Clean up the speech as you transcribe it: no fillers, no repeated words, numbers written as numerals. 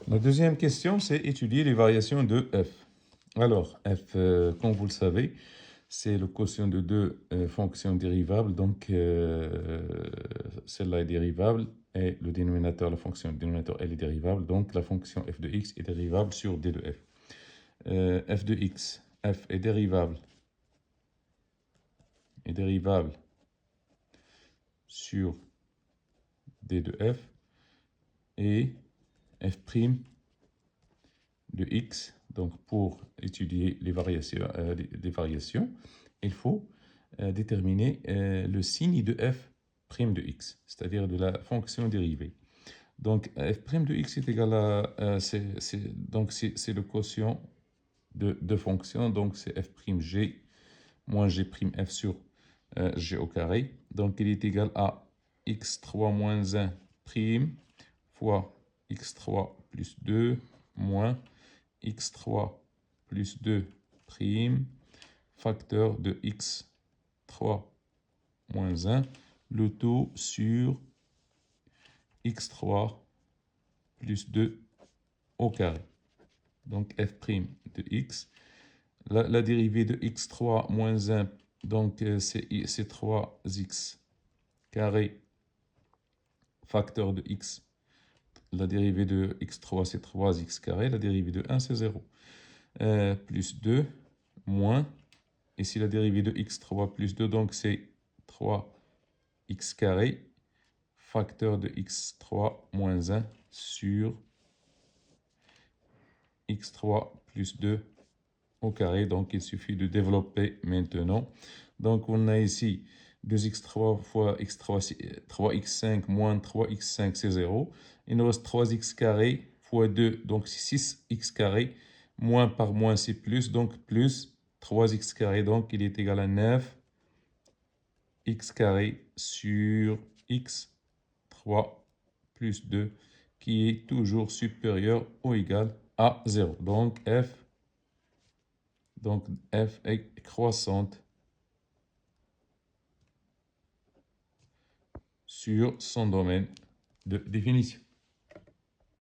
La deuxième question, c'est étudier les variations de f. Alors, f, comme vous le savez, c'est le quotient de deux fonctions dérivables. Donc, celle-là est dérivable et le dénominateur, la fonction dénominateur, elle est dérivable. Donc, la fonction f de x est dérivable sur d de f. F de x, f est dérivable sur d de f et f' de x. Donc, pour étudier les variations, il faut déterminer le signe de f' de x, c'est-à-dire de la fonction dérivée. Donc, f' de x est égal à... c'est le quotient de deux fonctions. Donc, c'est f'g moins g'f sur g au carré. Donc, il est égal à x3 moins 1' fois x3 plus 2 moins x3 plus 2' facteur de x3 moins 1, le tout sur x3 plus 2 au carré. Donc f' de x. La dérivée de x3 moins 1, donc c'est 3x carré facteur de x. La dérivée de x3, c'est 3x carré. La dérivée de 1, c'est 0. Plus 2, moins. Ici, la dérivée de x3 plus 2, donc c'est 3x carré. Facteur de x3 moins 1 sur x3 plus 2 au carré. Donc, il suffit de développer maintenant. Donc, on a ici 2x3 fois x3, 3x5 moins 3x5, c'est 0. Il nous reste 3x carré fois 2, donc c'est 6x carré. Moins par moins, c'est plus, donc plus 3x carré. Donc, il est égal à 9x carré sur x3 plus 2, qui est toujours supérieur ou égal à 0. Donc, f est croissante sur son domaine de définition.